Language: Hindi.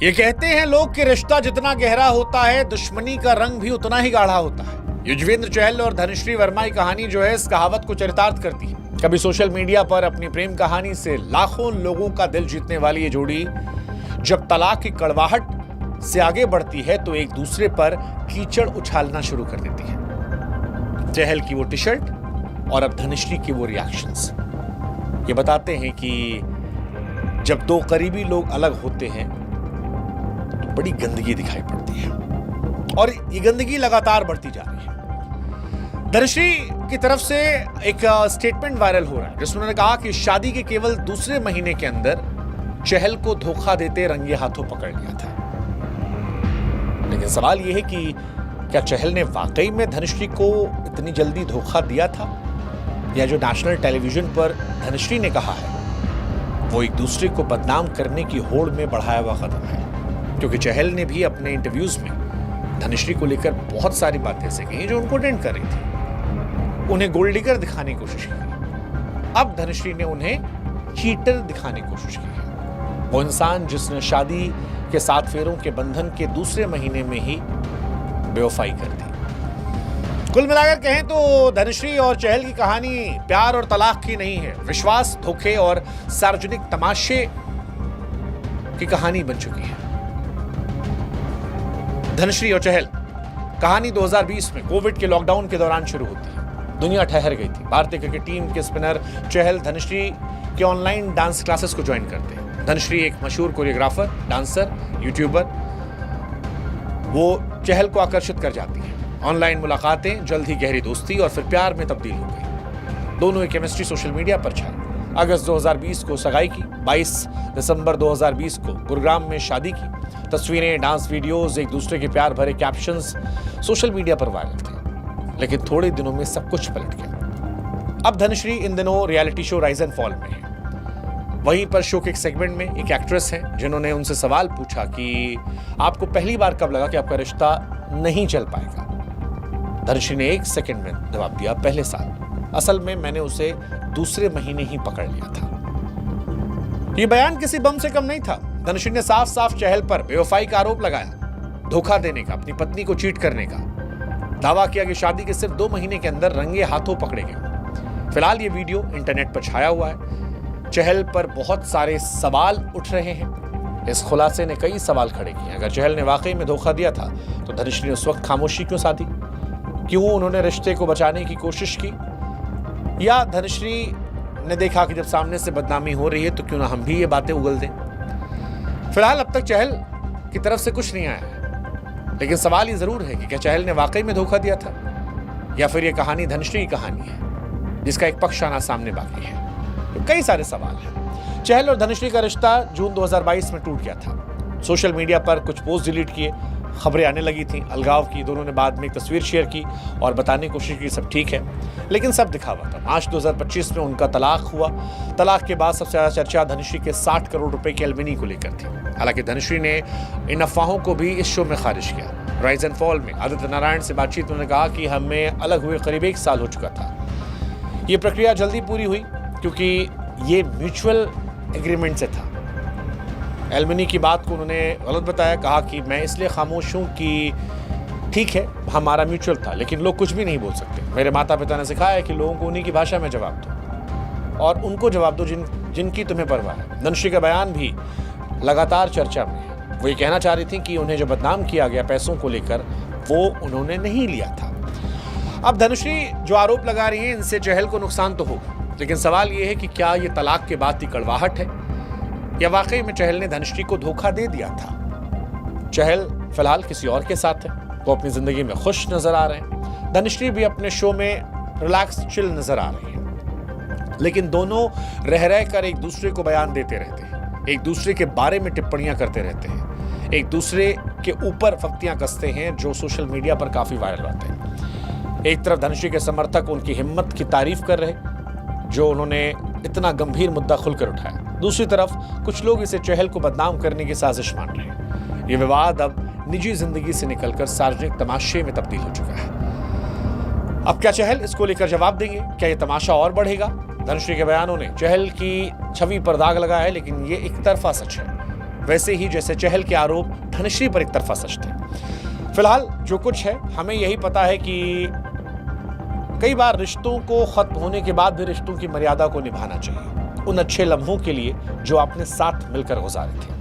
ये कहते हैं लोग कि रिश्ता जितना गहरा होता है दुश्मनी का रंग भी उतना ही गाढ़ा होता है। युजवेंद्र चहल और धनश्री वर्मा की कहानी जो है इस कहावत को चरितार्थ करती है। कभी सोशल मीडिया पर अपनी प्रेम कहानी से लाखों लोगों का दिल जीतने वाली ये जोड़ी जब तलाक की कड़वाहट से आगे बढ़ती है तो एक दूसरे पर कीचड़ उछालना शुरू कर देती है। चहल की वो टी शर्ट और अब धनश्री के वो रिएक्शंस ये बताते हैं कि जब दो करीबी लोग अलग होते हैं तो बड़ी गंदगी दिखाई पड़ती है और ये गंदगी लगातार बढ़ती जा रही है। धनश्री की तरफ से एक स्टेटमेंट वायरल हो रहा है जिसमें उन्होंने कहा कि शादी के केवल दूसरे महीने के अंदर चहल को धोखा देते रंगे हाथों पकड़ लिया था। लेकिन सवाल यह है कि क्या चहल ने वाकई में धनश्री को इतनी जल्दी धोखा दिया था या जो नेशनल टेलीविजन पर धनश्री ने कहा है वो एक दूसरे को बदनाम करने की होड़ में बढ़ाया हुआ कदम है? क्योंकि चहल ने भी अपने इंटरव्यूज में धनश्री को लेकर बहुत सारी बातें ऐसे कही जो उनको टेंट कर रही थी, उन्हें गोल्ड डिगर दिखाने की कोशिश की। अब धनश्री ने उन्हें चीटर दिखाने की कोशिश की है। वो इंसान जिसने शादी के 7 फेरों के बंधन के दूसरे महीने में ही बेवफाई कर दी। कुल मिलाकर कहें तो धनश्री और चहल की कहानी प्यार और तलाक की नहीं है, विश्वास, धोखे और सार्वजनिक तमाशे की कहानी बन चुकी है। धनश्री और चहल कहानी 2020 में कोविड के लॉकडाउन के दौरान शुरू होती है। दुनिया ठहर गई थी। भारतीय क्रिकेट टीम के स्पिनर चहल धनश्री के ऑनलाइन डांस क्लासेस को ज्वाइन करते हैं। धनश्री एक मशहूर कोरियोग्राफर, डांसर, यूट्यूबर, वो चहल को आकर्षित कर जाती है। ऑनलाइन मुलाकातें, जल्द ही गहरी दोस्ती और फिर प्यार में तब्दील हो गई। दोनों की केमिस्ट्री सोशल मीडिया पर छाई। अगस्त 2020 को सगाई की, 22 दिसंबर 2020 को गुरुग्राम में शादी की। तस्वीरें, डांस वीडियोस, एक दूसरे के प्यार भरे कैप्शंस सोशल मीडिया पर वायरल थे। लेकिन थोड़े दिनों में सब कुछ पलट गया। अब धनश्री इन दिनों reality show rise and fall में है। वहीं पर शो के एक सेगमेंट में एक एक्ट्रेस है जिन्होंने उनसे सवाल पूछा कि आपको पहली बार कब लगा कि आपका रिश्ता नहीं चल पाएगा। धनश्री ने 1 सेकंड में जवाब दिया, पहले साल। असल में मैंने उसे दूसरे महीने ही पकड़ लिया था। ये बयान किसी बम से कम नहीं था। धनश्री ने साफ साफ चहल पर बेवफाई का आरोप लगाया, धोखा देने का, अपनी पत्नी को चीट करने का। दावा किया कि शादी के सिर्फ 2 महीने के अंदर रंगे हाथों पकड़े गए। फिलहाल ये वीडियो इंटरनेट पर छाया हुआ है। चहल पर बहुत सारे सवाल उठ रहे हैं। इस खुलासे ने कई सवाल खड़े किए। अगर चहल ने वाकई में धोखा दिया था तो धनश्री ने उस वक्त खामोशी क्यों साधी? क्यों उन्होंने रिश्ते को बचाने की कोशिश की? या धनश्री ने देखा कि जब सामने से बदनामी हो रही है तो क्यों ना हम भी ये बातें उगल दें? फिलहाल अब तक चहल की तरफ से कुछ नहीं आया है, लेकिन सवाल ये जरूर है कि क्या चहल ने वाकई में धोखा दिया था या फिर ये कहानी धनश्री की कहानी है जिसका एक पक्ष आना सामने बाकी है। तो कई सारे सवाल हैं। चहल और धनश्री का रिश्ता जून 2022 में टूट गया था। सोशल मीडिया पर कुछ पोस्ट डिलीट किए, खबरें आने लगी थी अलगाव की। दोनों ने बाद में एक तस्वीर शेयर की और बताने की कोशिश की सब ठीक है, लेकिन सब दिखावा था। मार्च 2025 में उनका तलाक हुआ। तलाक के बाद सबसे ज्यादा चर्चा धनश्री के 60 करोड़ रुपए की एलुमनी को लेकर थी। हालांकि धनश्री ने इन अफवाहों को भी इस शो में खारिज किया। राइज एंड फॉल में आदित्य नारायण से बातचीत में उन्होंने कहा कि हमें अलग हुए करीब 1 साल हो चुका था। ये प्रक्रिया जल्दी पूरी हुई क्योंकि ये म्यूचुअल एग्रीमेंट से था। एलुमनी की बात को उन्होंने गलत बताया, कहा कि मैं इसलिए खामोश हूँ कि ठीक है हमारा म्यूचुअल था, लेकिन लोग कुछ भी नहीं बोल सकते। मेरे माता पिता ने सिखाया है कि लोगों को उन्हीं की भाषा में जवाब दो और उनको जवाब दो जिनकी तुम्हें परवाह है। धनश्री का बयान भी लगातार चर्चा में है। वो ये कहना चाह रही थी कि उन्हें जो बदनाम किया गया पैसों को लेकर वो उन्होंने नहीं लिया था। अब धनश्री जो आरोप लगा रही है इनसे चहल को नुकसान तो होगा, लेकिन सवाल ये है कि क्या ये तलाक के बाद की कड़वाहट है या वाकई में चहल ने धनश्री को धोखा दे दिया था। चहल फिलहाल किसी और के साथ है, वो अपनी जिंदगी में खुश नजर आ रहे हैं। धनश्री भी अपने शो में रिलैक्स चिल नजर आ रही है, लेकिन दोनों रह कर एक दूसरे को बयान देते रहते हैं, एक दूसरे के बारे में टिप्पणियां करते रहते हैं, एक दूसरे के ऊपर फक्तियां कसते हैं जो सोशल मीडिया पर काफी वायरल होते हैं। एक तरफ धनश्री के समर्थक उनकी हिम्मत की तारीफ कर रहे जो उन्होंने इतना गंभीर मुद्दा खुलकर उठाया, दूसरी तरफ कुछ लोग इसे चहल को बदनाम करने की साजिश मान रहे हैं। ये विवाद अब निजी जिंदगी से निकलकर सार्वजनिक तमाशे में तब्दील हो चुका है। अब क्या चहल इसको लेकर जवाब देंगे? क्या ये तमाशा और बढ़ेगा? धनश्री के बयानों ने चहल की छवि पर दाग लगाया है, लेकिन ये एक तरफा सच है। वैसे ही जैसे चहल के आरोप धनश्री पर एक तरफा सच थे। फिलहाल जो कुछ है हमें यही पता है कि कई बार रिश्तों को खत्म होने के बाद भी रिश्तों की मर्यादा को निभाना चाहिए, उन अच्छे लम्हों के लिए जो आपने साथ मिलकर गुजारे थे।